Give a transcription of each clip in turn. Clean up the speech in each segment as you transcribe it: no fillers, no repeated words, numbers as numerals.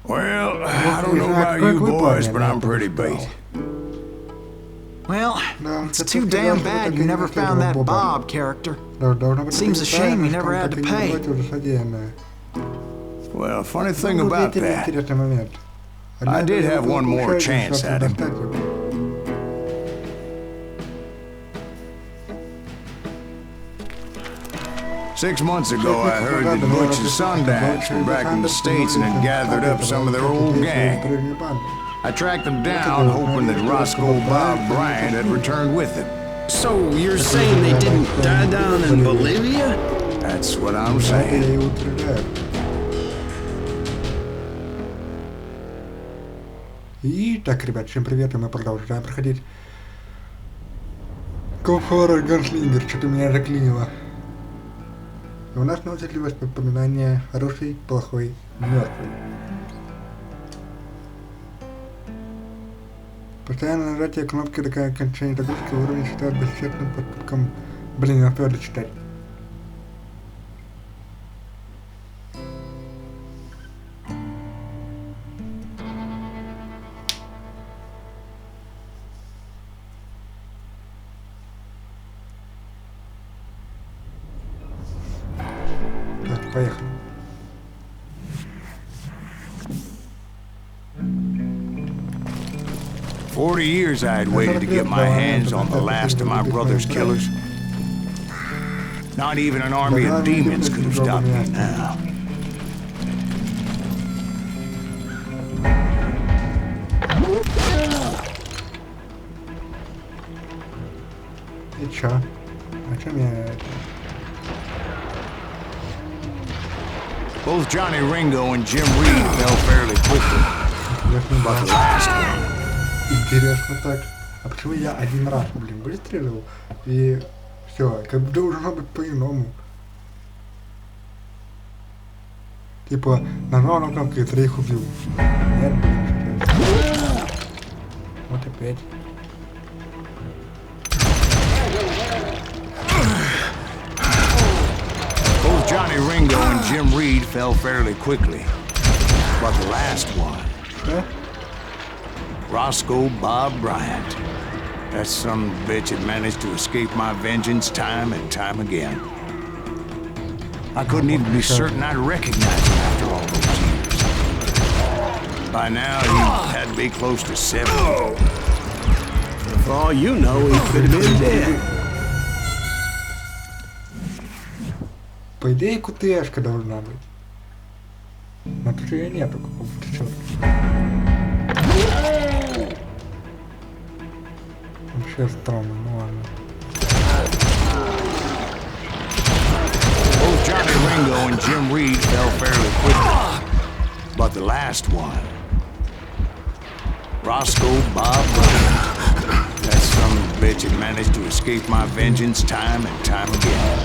Well, I don't know about you boys, but I'm pretty beat. Well, it's too damn bad you never found that Bob character. Seems a shame you never had to pay. Well, funny thing about that, I did have one more chance at him. Six months ago, I heard that Butch and Sundance were back in the States and had gathered up some of their old gang. I tracked them down, hoping that Roscoe Bob Bryant had returned with them. So you're saying they didn't die down in Bolivia? That's what I'm saying. Итак, ребят, всем привет, и мы продолжаем проходить Хороший, Gunslinger, что-то меня заклинило. И у нас научилось воспоминания Хороший, Плохой, Мёртвый. Постоянное нажатие кнопки до окончания загрузки уровень считают бесчетным поступком. Блин, я успел дочитать. Так, поехали. For 40 years I had waited to get my hands on the last of my brother's killers. Not even an army of demons could have stopped me now. И чё? А чё мне... Both Johnny Ringo and Jim Reed fell fairly quickly. But the last one... Интересно так. А почему я один раз, блин, выстрелил и все, как бы должно быть по-иному. Типа, нажал на кнопку и троих убил. Нет, блин, сейчас. Вот опять. Both Johnny Ringo and Jim Reed fell fairly quickly. But the last one... Что? Roscoe Bob Bryant. That son of a bitch had managed to escape my vengeance time and time again. I couldn't even be certain I'd recognize him after all those years. By now, he had to be close to 70. For all you know, he could have been dead. По идее, кутешка должна быть. Но тут ее нету, какого-то черта. Вообще странно, ну ладно. Both Johnny Ringo and Jim Reed fell fairly quickly. But the last one, Roscoe Bob Bryant. That son of a bitch had managed to escape my vengeance time and time again.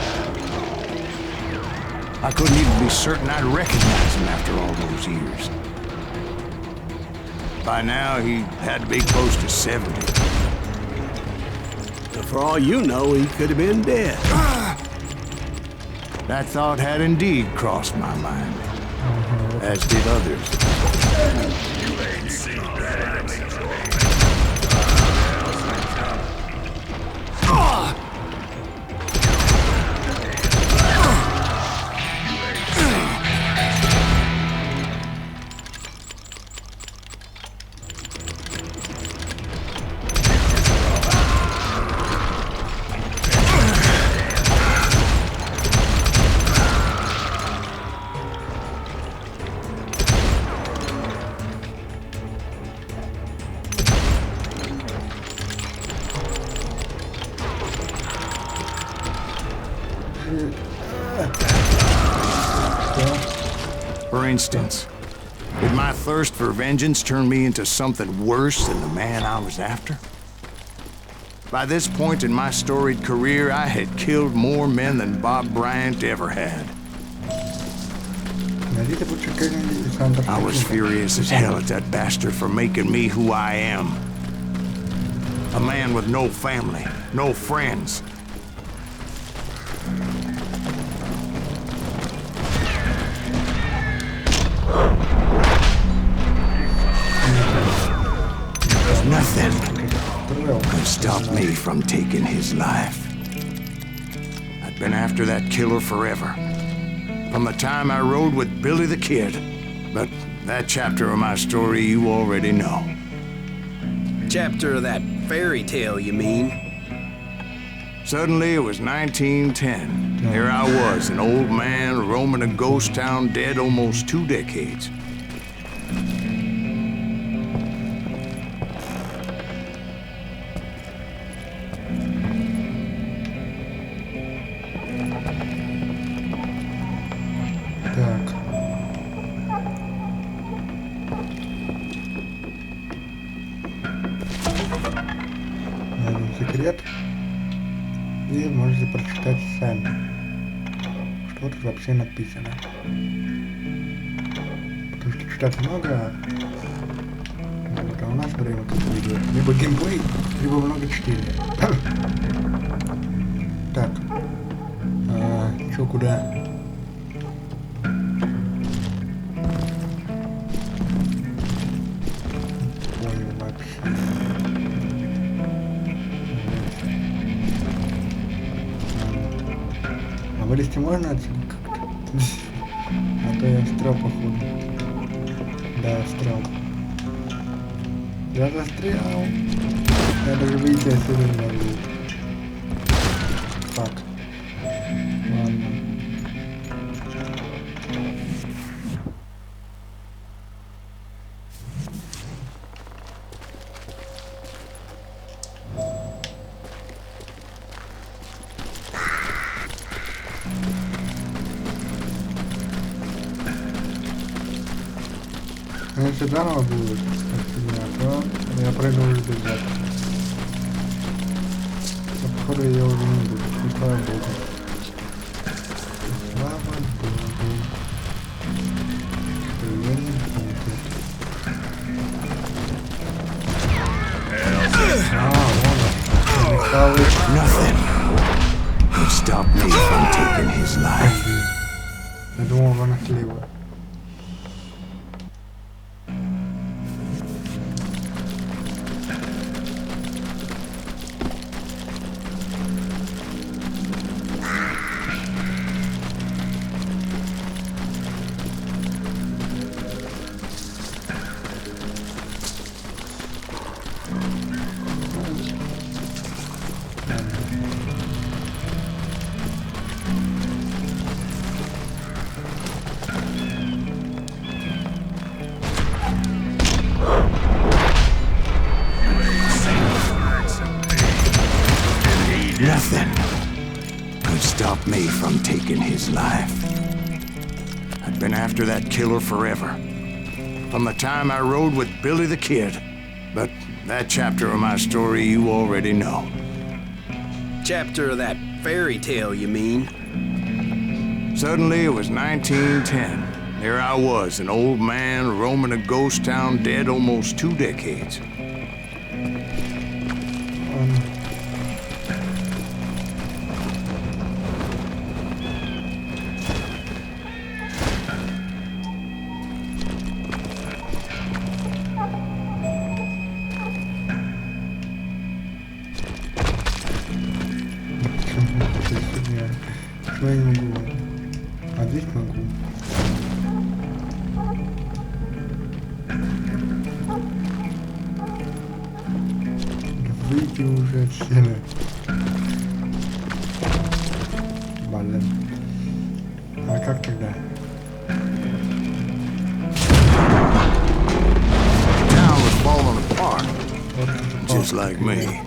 I couldn't even be certain I'd recognize him after all those years. By now, he had to be close to 70. For all you know, he could have been dead. That thought had indeed crossed my mind, as did others. You ain't seen that. For instance, did my thirst for vengeance turn me into something worse than the man I was after? By this point in my storied career, I had killed more men than Bob Bryant ever had. I was furious as hell at that bastard for making me who I am. A man with no family, no friends. me from taking his life. I'd been after that killer forever. From the time I rode with Billy the Kid. But that chapter of my story you already know. Chapter of that fairy tale, you mean? Suddenly it was 1910. Here I was, an old man roaming a ghost town dead almost 2 decades. Так. Найдем секрет. И можете прочитать сами, что тут вообще написано. Потому что читать много, вот, а у нас время как идет. Либо геймплей, либо много чтения. Так. Чё, куда? Понял вообще. А вылезти можно отсюда как-то? А то я застрял, походу. Да, я застрял. Я застрял. Я даже выйти отсюда не могу. Так. Ладно. Если заново будет, то я пройду уже без записи. Походу я уже не буду. И слава богу. Слава богу. Что я не буду. Вон он. Nothing could stop me from taking his life. Я думал, вона слева. Nothing could stop me from taking his life. I'd been after that killer forever. From the time I rode with Billy the Kid. But that chapter of my story you already know. Chapter of that fairy tale, you mean? Suddenly it was 1910. Here I was, an old man roaming a ghost town dead almost 2 decades. Почему я не могу? А здесь могу. Выйти уже отсюда. Блин. А как тогда? Town was falling apart, just like me.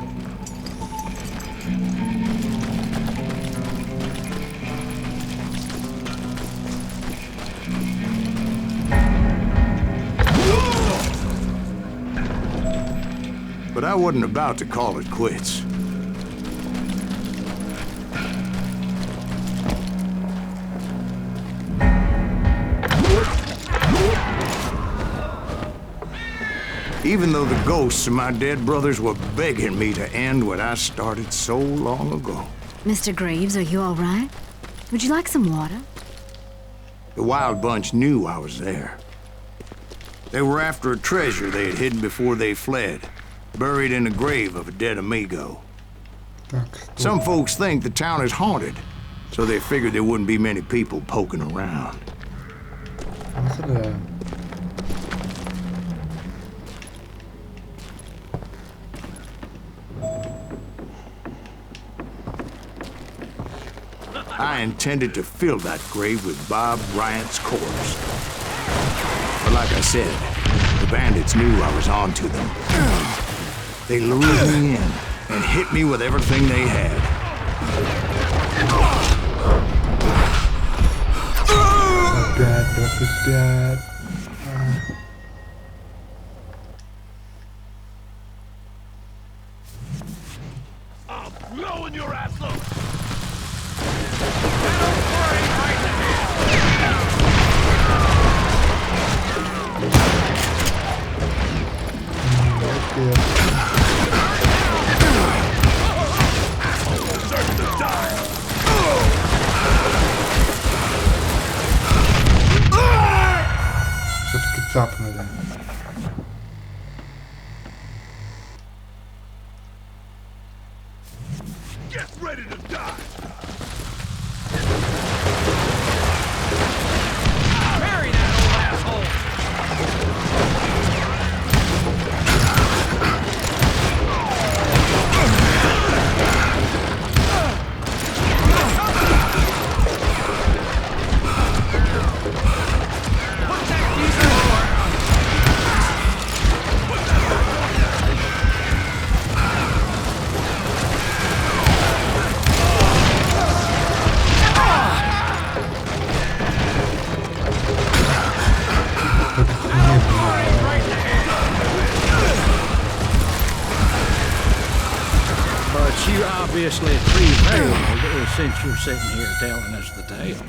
But I wasn't about to call it quits. Even though the ghosts of my dead brothers were begging me to end what I started so long ago. Mr. Graves, are you all right? Would you like some water? The Wild Bunch knew I was there. They were after a treasure they had hidden before they fled, buried in the grave of a dead amigo. Some folks think the town is haunted, so they figured there wouldn't be many people poking around. I intended to fill that grave with Bob Bryant's corpse. But like I said, the bandits knew I was on to them. They lured me in and hit me with everything they had. Dad. I'm blowing your ass up. Все-таки цапнули. Get ready to die. Bury that old asshole. You obviously prevailed since you're sitting here telling us the tale.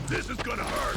This is gonna hurt.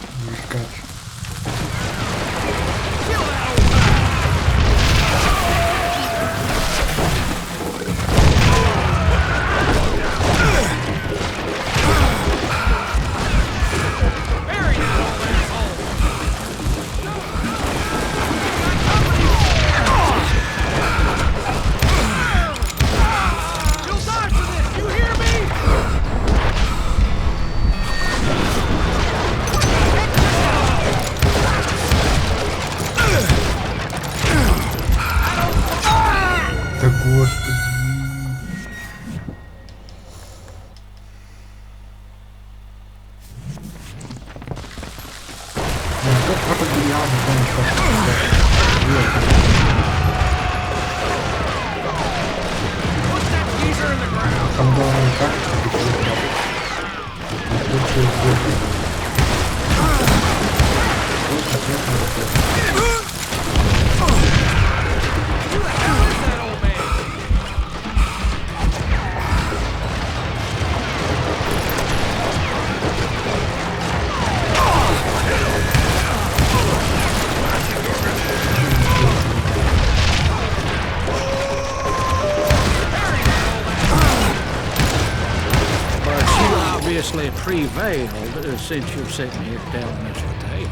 Prevailed since you're sitting here telling us the tale.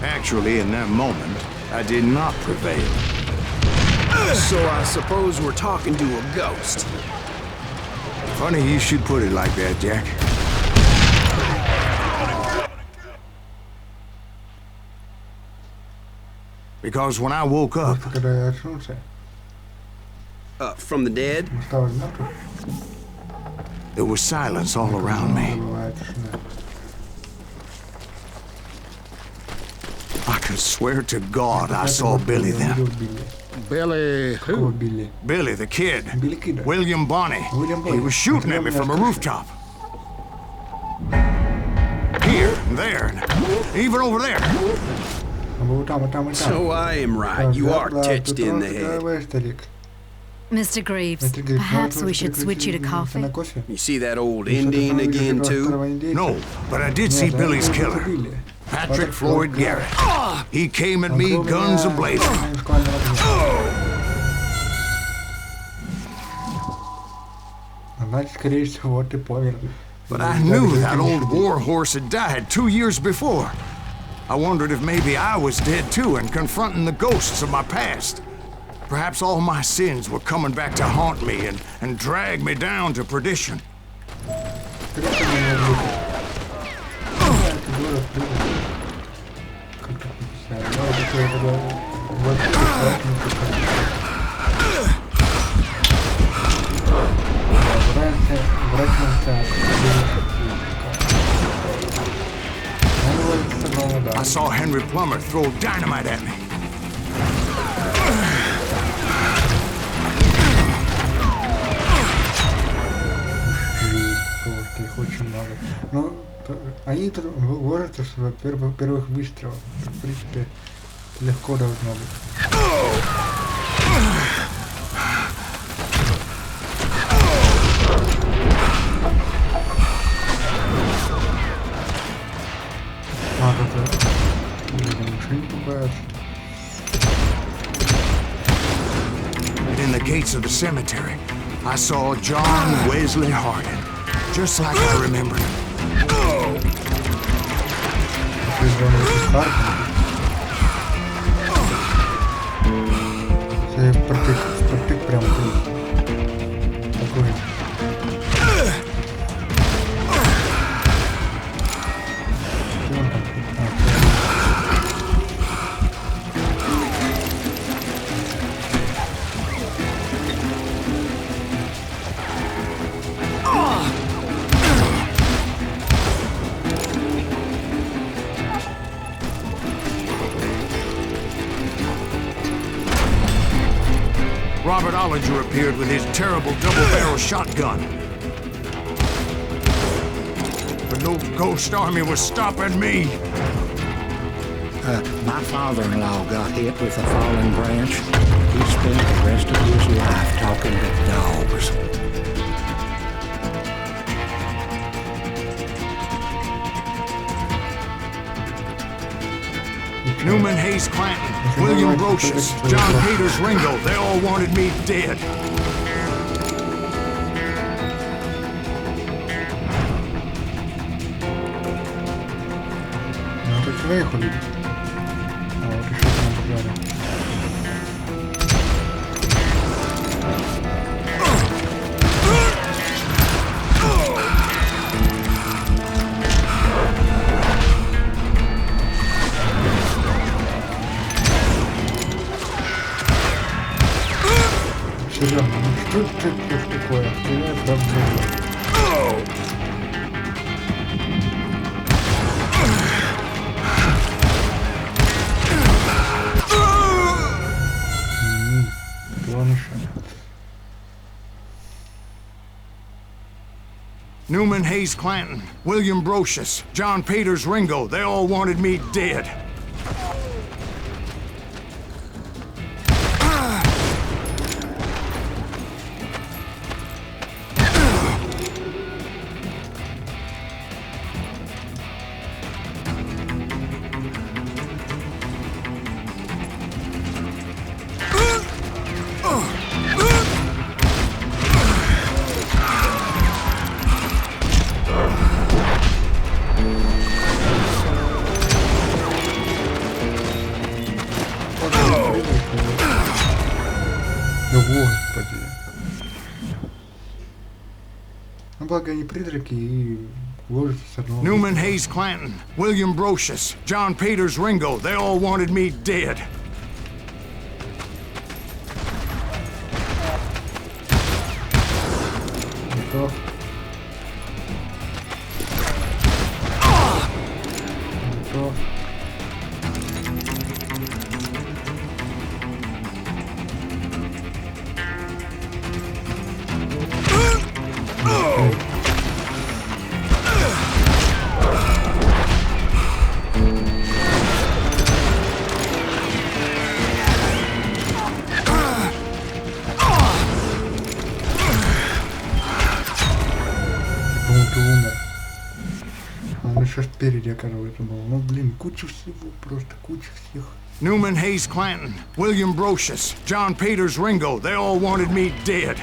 Actually, in that moment, I did not prevail. So I suppose we're talking to a ghost. Funny you should put it like that, Jack. Because when I woke up... From the dead? There was silence all around me. could swear to God I saw Billy then. Billy who? Билли. Billy the kid. Billy Kid. William Bonney. William He Bonney. was shooting at me from a rooftop. Here and there, and even over there. So I am right. You are touched in the head. Mr. Greaves, perhaps we should switch you to coffee. You see that old Indian again, too? No, but I did see Billy's killer, Patrick Floyd Garrett. He came at me guns a-blazing. But I knew that old war horse had died 2 years before. I wondered if maybe I was dead too and confronting the ghosts of my past. Perhaps all my sins were coming back to haunt me and drag me down to perdition. I saw Henry Plummer throw dynamite at me. Ну, они ложатся с первых выстрелов. В принципе, легко должно быть. А, это машине пугают. In the gates of the cemetery, I saw John Wesley Hardin, just like I remembered him. Протык прям такой. Robert Ollinger appeared with his terrible double-barrel shotgun. But no ghost army was stopping me. My father-in-law got hit with a fallen branch. He spent the rest of his life talking to dogs. Newman Hayes Clanton, William Brocious, John Peters Ringo, they all wanted me dead. Ну, это человек увидит. А вот еще там пожарил. Серьезно, ну что это такое? Стреляет прям в голову. Newman Hayes Clanton, William Brocious, John Peters Ringo, they all wanted me dead. Господи. Ну, благо они призраки и ложатся с одного. Newman Hayes Clanton, William Brocious, John Peters Ringo, they all wanted me dead. Готов. Готов. еще спереди, оказывается, было. Ну, блин, куча всего, просто куча всех. Newman Hayes Clanton, William Brocious, John Peters Ringo, they all wanted me dead.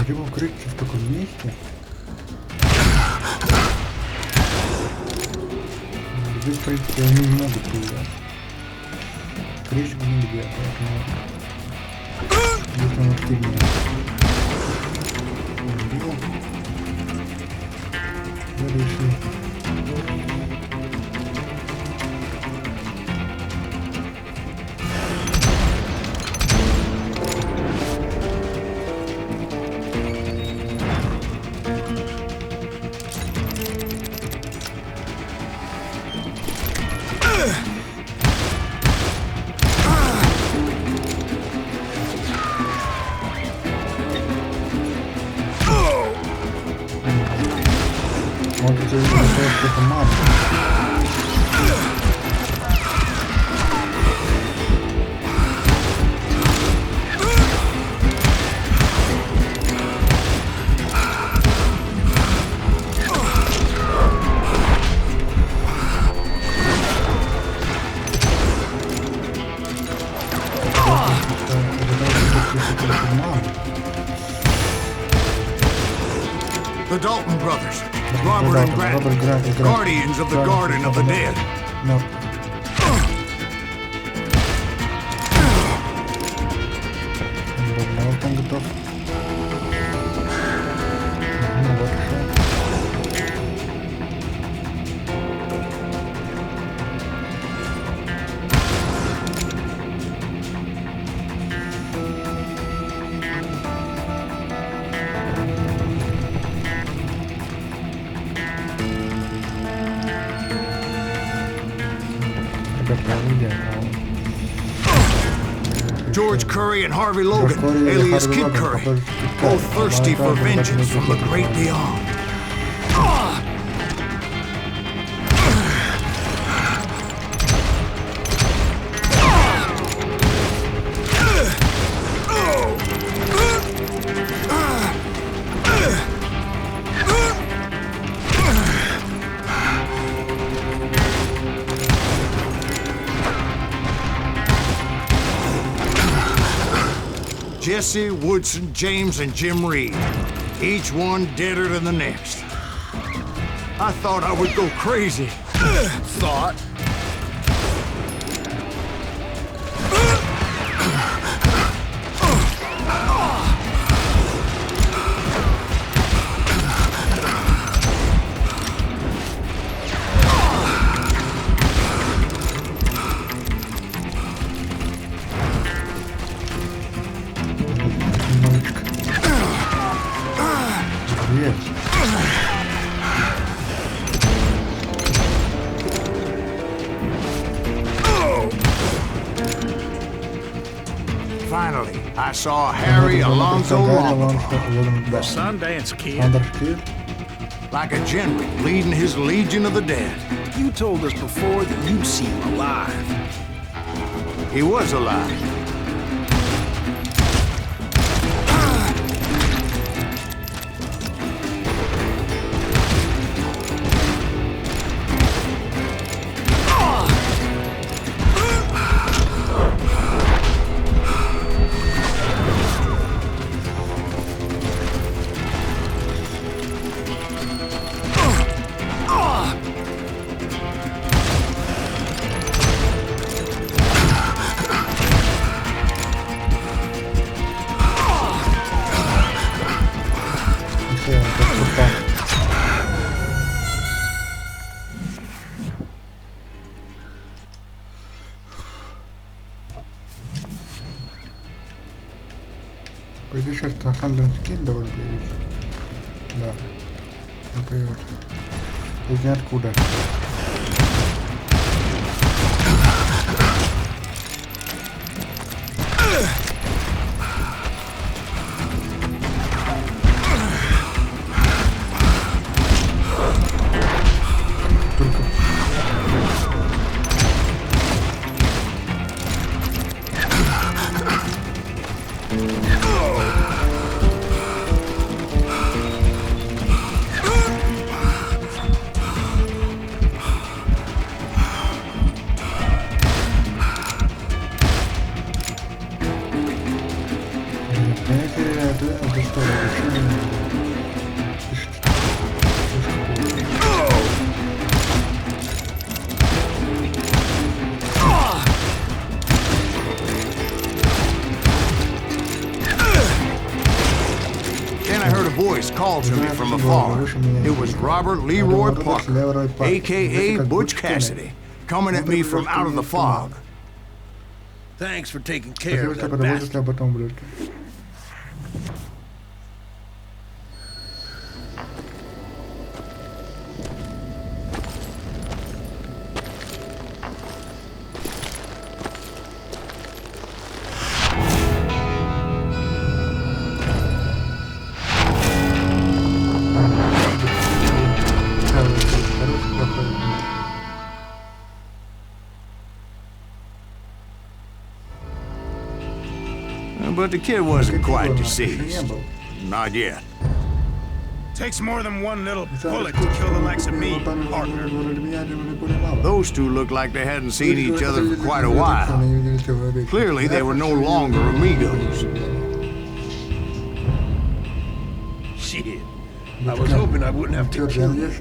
Где вы укрыться в таком месте? Здесь, в принципе, они не могут появляться. Скорее всего, нигде, поэтому... Здесь он активнее. Решил. Вот это просто мат. The Dalton brothers, Robert and Grant, guardians of the Garden of the Dead. No. Вот он готов. Ну вот все. George Curry and Harvey Logan, alias Kid Curry, both thirsty for vengeance from the great beyond. Jesse, Woodson, James, and Jim Reed. Each one deader than the next. I thought I would go crazy. Thought? Finally, I saw Harry Alonzo Longbottom, The Sundance Kid. like a general leading his legion of the dead. You told us before that you see him alive. He was alive. Пойди сейчас на Санденс-Кид должен появиться. Да. Он появится. Из ниоткуда. I heard a voice call to me from afar. It was Robert Leroy Parker, a.k.a. Butch Cassidy, coming at me from out of the fog. Thanks for taking care of that bastard. But the kid wasn't quite deceased. Not yet. Takes more than one little bullet to kill the likes of me, partner. Those two looked like they hadn't seen each other for quite a while. Clearly, they were no longer amigos. Shit. I was hoping I wouldn't have to kill you. You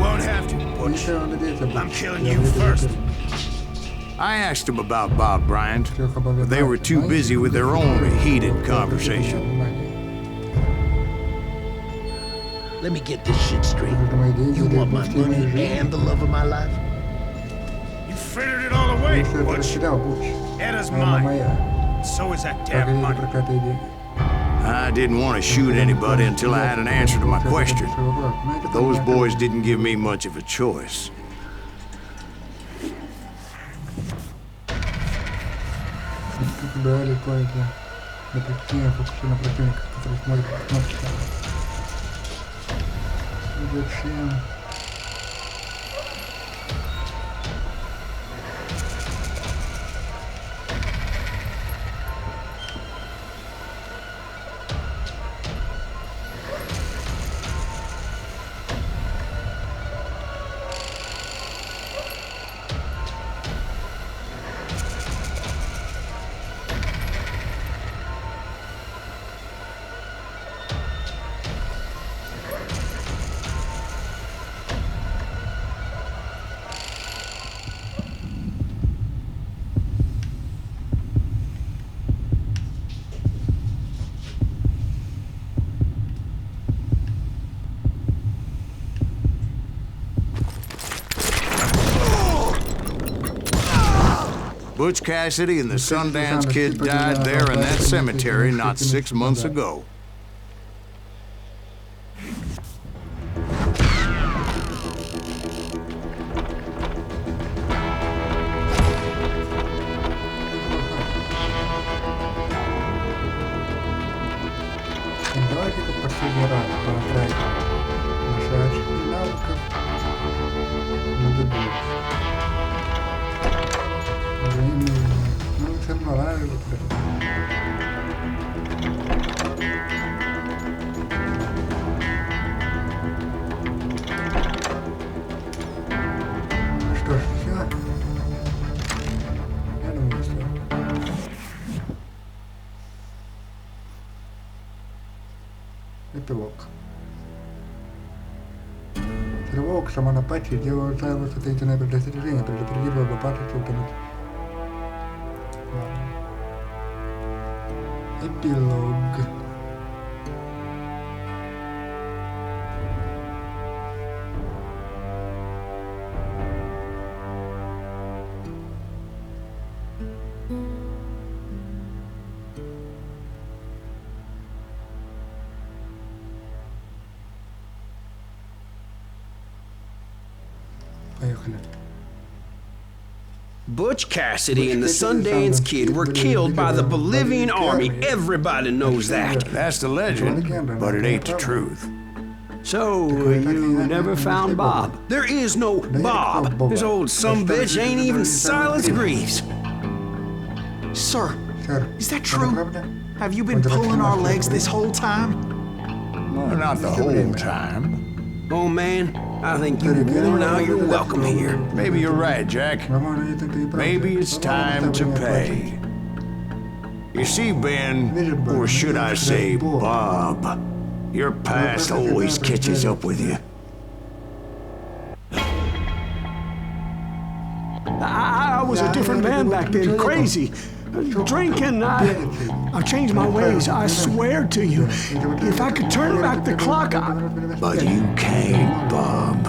won't have to, Butch. I'm killing you first. I asked them about Bob Bryant, but they were too busy with their own heated conversation. Let me get this shit straight. You want my money and the love of my life? You frittered it all away, Butch. Edda's mine. So is that damn money. I didn't want to shoot anybody until I had an answer to my question. But those boys didn't give me much of a choice. Butch Cassidy and the Sundance Kid died there in that cemetery not 6 months ago. Эпилог. Тревог, шаман Апачи делают сайвус ответственное предостережение, предупредив об опасности утонуть. Эпилог. Butch Cassidy and the Sundance Kid were killed by the Bolivian army. Everybody knows that. That's the legend, but it ain't the truth. So, you never found Bob? There is no Bob. This old sumbitch ain't even Silas Greaves. Sir, is that true? Have you been pulling our legs this whole time? Well, not the whole time. Oh, man. I think you've worn out your welcome here. Maybe you're right, Jack. Maybe it's time to pay. You see, Ben, or should I say Bob, your past always catches up with you. I was a different man back then, crazy. Drinking, I've changed my ways, I swear to you. If I could turn back the clock, But you can't, Bob.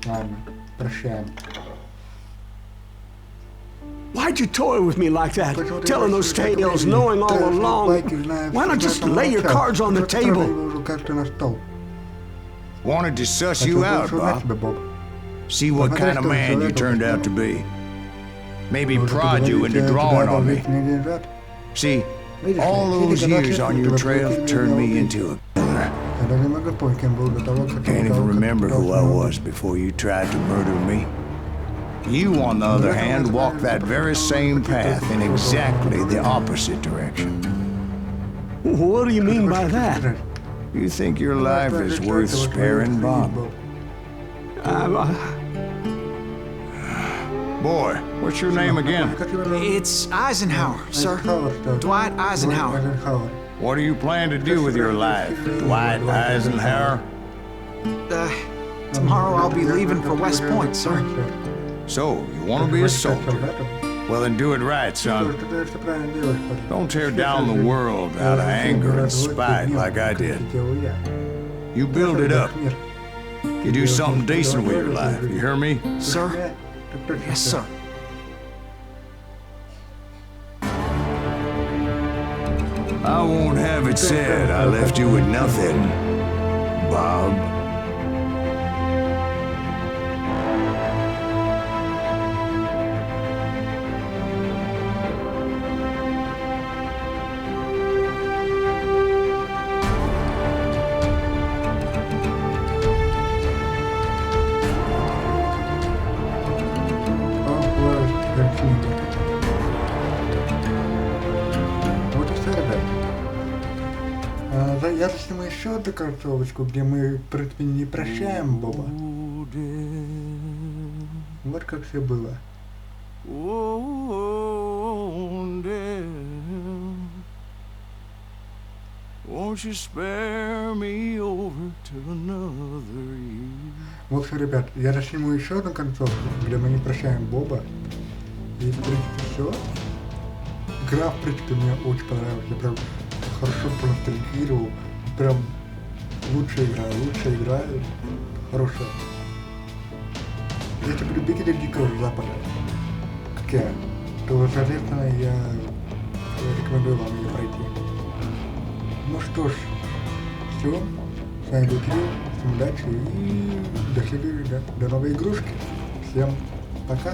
Ладно, прощаем. Why'd you toy with me like that? Telling those tales, knowing all along. Why not just lay your cards on the table? Wanted to suss you out, Bob. See what kind of man you turned out to be. Maybe prod you into drawing on me. See, all those years on your trail turned me into a killer. Can't even remember who I was before you tried to murder me. You, on the other hand, walked that very same path in exactly the opposite direction. What do you mean by that? You think your life is worth sparing, Bob? Boy, what's your name again? It's Eisenhower, sir. Dwight Eisenhower. What do you plan to do with your life, Dwight Eisenhower? Tomorrow I'll be leaving for West Point, sir. So, you want to be a soldier? Well, then do it right, son. Don't tear down the world out of anger and spite like I did. You build it up. You do something decent with your life, you hear me? Sir? Yes, sir. I won't have it said I left you with nothing, Bob. Я сниму еще одну концовочку, где мы, в принципе, не прощаем Боба. Вот как все было. В общем, ребят, я засниму еще одну концовку, где мы не прощаем Боба. И, в принципе, все. Игра, в принципе, мне очень понравилась. Я прям хорошо проностальгировал. Прям лучшая игра, хорошая. Если вы любители Дикого Запада, как я, то, соответственно, я рекомендую вам ее пройти. Ну что ж, все. С вами был Кирилл, всем удачи и до следующей, до новой игрушки. Всем пока.